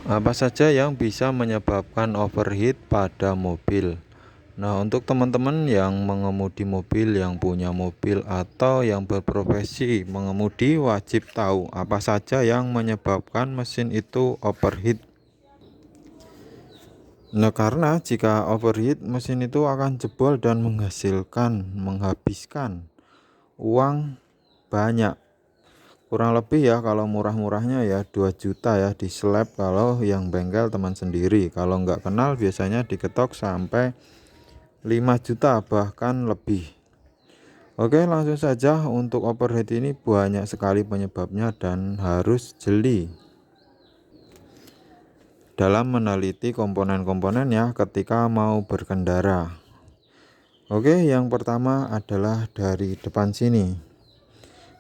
Apa saja yang bisa menyebabkan overheat pada mobil? Nah, untuk teman-teman yang mengemudi mobil, yang punya mobil atau yang berprofesi mengemudi, wajib tahu apa saja yang menyebabkan mesin itu overheat. Nah, karena jika overheat, mesin itu akan jebol dan menghabiskan uang banyak. Kurang lebih ya, kalau murah-murahnya ya 2 juta ya di slab kalau yang bengkel teman sendiri. Kalau nggak kenal biasanya diketok sampai 5 juta bahkan lebih. Oke, langsung saja. Untuk overheat ini banyak sekali penyebabnya dan harus jeli dalam meneliti komponen-komponennya ketika mau berkendara. Oke, yang pertama adalah dari depan sini.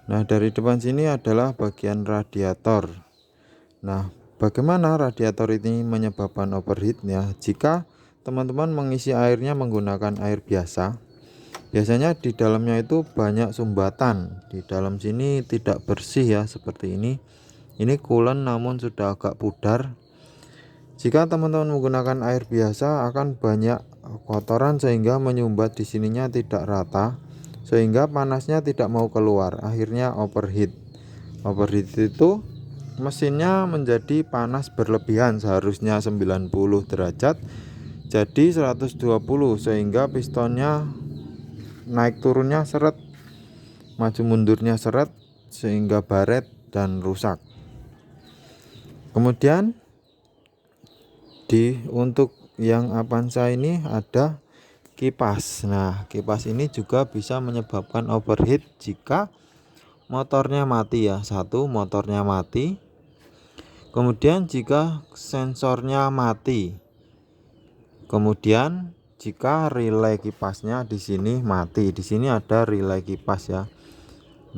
Nah, dari depan sini adalah bagian radiator. Nah, bagaimana radiator ini menyebabkan overheatnya? Jika teman-teman mengisi airnya menggunakan air biasa, biasanya di dalamnya itu banyak sumbatan. Di dalam sini tidak bersih ya, seperti ini. Ini coolant namun sudah agak pudar. Jika teman-teman menggunakan air biasa akan banyak kotoran sehingga menyumbat di sininya tidak rata, sehingga panasnya tidak mau keluar, akhirnya overheat. Overheat itu mesinnya menjadi panas berlebihan, seharusnya 90 derajat jadi 120, sehingga pistonnya naik turunnya seret, maju mundurnya seret, sehingga baret dan rusak. Kemudian untuk yang Avanza ini ada kipas. Nah, kipas ini juga bisa menyebabkan overheat jika motornya mati ya. Satu, motornya mati. Kemudian jika sensornya mati. Kemudian jika relay kipasnya di sini mati. Di sini ada relay kipas ya.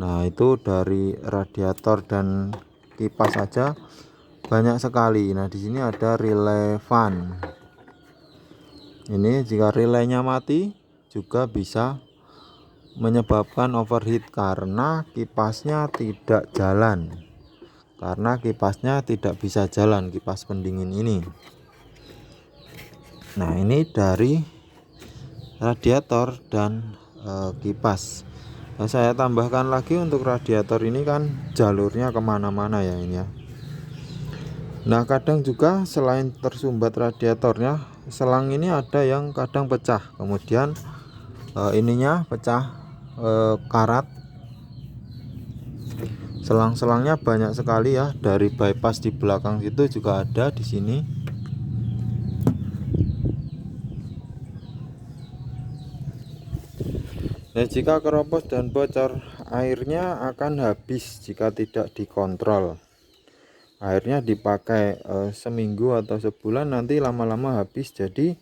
Nah, itu dari radiator dan kipas saja banyak sekali. Nah, di sini ada relay fan. Ini jika relaynya mati juga bisa menyebabkan overheat karena kipasnya tidak jalan. Karena kipasnya tidak bisa jalan, kipas pendingin ini. Nah, ini dari radiator dan kipas. Nah, saya tambahkan lagi untuk radiator ini kan jalurnya kemana-mana ya ini ya. Nah, kadang juga selain tersumbat radiatornya, selang ini ada yang kadang pecah, kemudian ininya pecah, karat. Selang-selangnya banyak sekali ya, dari bypass di belakang itu juga ada di sini. Nah, jika keropos dan bocor, airnya akan habis jika tidak dikontrol. Airnya dipakai seminggu atau sebulan, nanti lama-lama habis. Jadi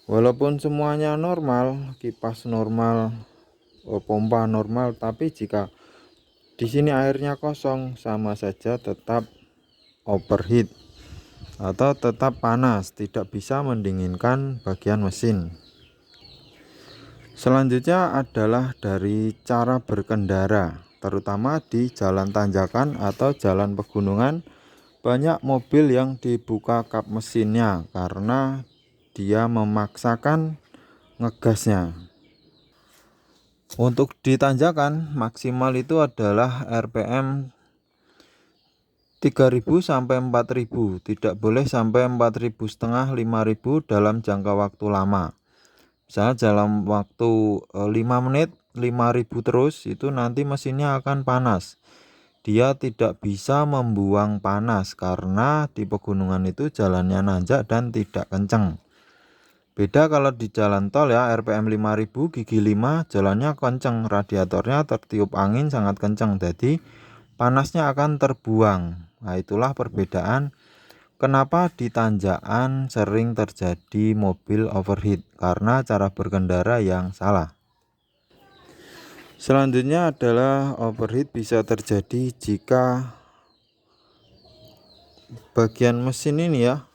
walaupun semuanya normal, kipas normal, pompa normal, tapi jika di sini airnya kosong, sama saja tetap overheat atau tetap panas, tidak bisa mendinginkan bagian mesin. Selanjutnya adalah dari cara berkendara, terutama di jalan tanjakan atau jalan pegunungan. Banyak mobil yang dibuka kap mesinnya karena dia memaksakan ngegasnya. Untuk di tanjakan maksimal itu adalah RPM 3000 sampai 4000, tidak boleh sampai 4500 5000 dalam jangka waktu lama. Misalnya dalam waktu 5 menit 5000 terus, itu nanti mesinnya akan panas. Dia tidak bisa membuang panas karena di pegunungan itu jalannya nanjak dan tidak kencang. Beda kalau di jalan tol ya, RPM 5000 gigi 5 jalannya kencang, radiatornya tertiup angin sangat kencang, jadi panasnya akan terbuang. Nah, itulah perbedaan kenapa di tanjakan sering terjadi mobil overheat, karena cara berkendara yang salah. Selanjutnya adalah overheat bisa terjadi jika bagian mesin ini ya,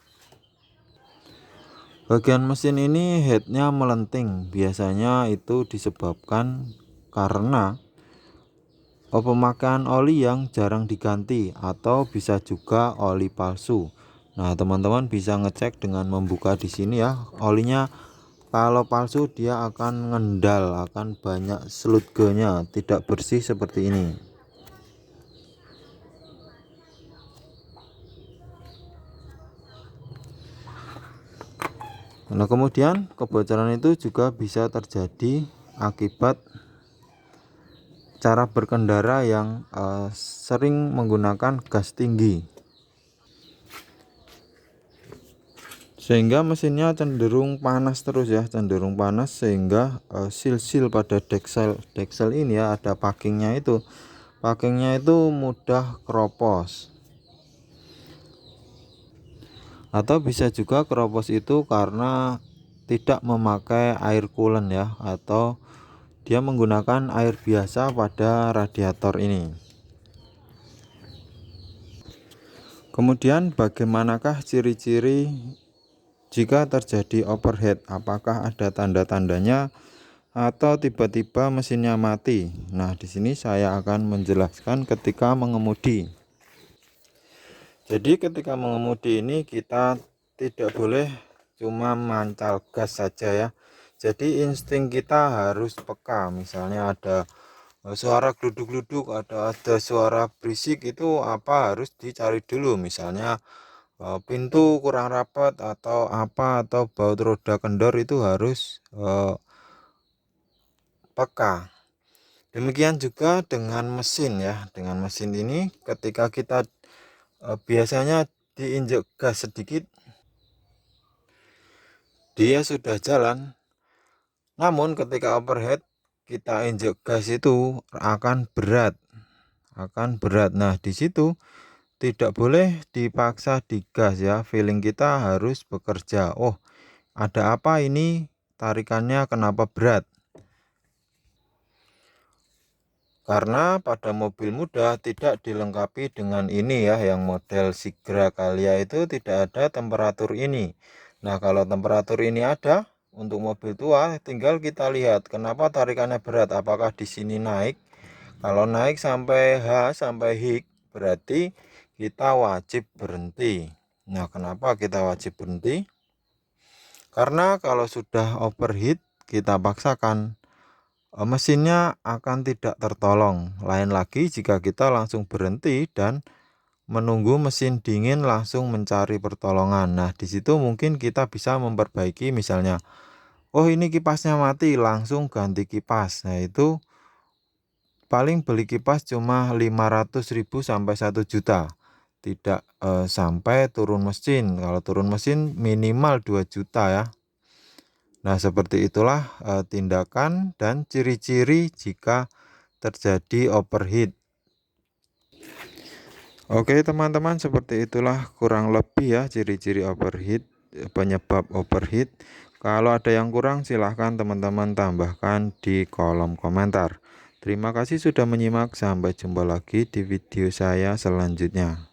bagian mesin ini headnya melenting. Biasanya itu disebabkan karena pemakaian oli yang jarang diganti, atau bisa juga oli palsu. Nah, teman-teman bisa ngecek dengan membuka di sini ya. Olinya kalau palsu dia akan ngendal, akan banyak sludge-nya, tidak bersih seperti ini. Nah, kemudian kebocoran itu juga bisa terjadi akibat cara berkendara yang sering menggunakan gas tinggi, sehingga mesinnya cenderung panas terus ya, cenderung panas, sehingga sil-sil pada deksel ini ya, ada pakingnya itu mudah keropos. Atau bisa juga keropos itu karena tidak memakai air coolant ya, atau dia menggunakan air biasa pada radiator ini. Kemudian bagaimanakah ciri-ciri jika terjadi overheat? Apakah ada tanda-tandanya atau tiba-tiba mesinnya mati? Nah, di sini saya akan menjelaskan ketika mengemudi. Jadi ketika mengemudi ini kita tidak boleh cuma mancal gas saja ya. Jadi insting kita harus peka. Misalnya ada suara gluduk-gluduk, ada suara berisik, itu apa harus dicari dulu. Misalnya pintu kurang rapat atau apa, atau baut roda kendor, itu harus peka. Demikian juga dengan mesin ya. Dengan mesin ini ketika kita biasanya diinjek gas sedikit dia sudah jalan, namun ketika overheat kita injek gas itu akan berat. Nah, di situ tidak boleh dipaksa digas ya, feeling kita harus bekerja. Oh, ada apa ini, tarikannya kenapa berat? Karena pada mobil muda tidak dilengkapi dengan ini ya, yang model Sigra Calya itu tidak ada temperatur ini. Nah, kalau temperatur ini ada untuk mobil tua, tinggal kita lihat kenapa tarikannya berat. Apakah di sini naik? Kalau naik sampai H sampai hik, berarti kita wajib berhenti. Nah, kenapa kita wajib berhenti? Karena kalau sudah overheat kita paksakan, mesinnya akan tidak tertolong. Lain lagi jika kita langsung berhenti dan menunggu mesin dingin langsung mencari pertolongan. Nah, di situ mungkin kita bisa memperbaiki, misalnya, oh ini kipasnya mati, langsung ganti kipas. Nah, itu paling beli kipas cuma 500.000 sampai 1 juta. Tidak sampai turun mesin. Kalau turun mesin minimal 2 juta ya. Nah, seperti itulah tindakan dan ciri-ciri jika terjadi overheat. Oke teman-teman, seperti itulah kurang lebih ya ciri-ciri overheat, penyebab overheat. Kalau ada yang kurang silahkan teman-teman tambahkan di kolom komentar. Terima kasih sudah menyimak, sampai jumpa lagi di video saya selanjutnya.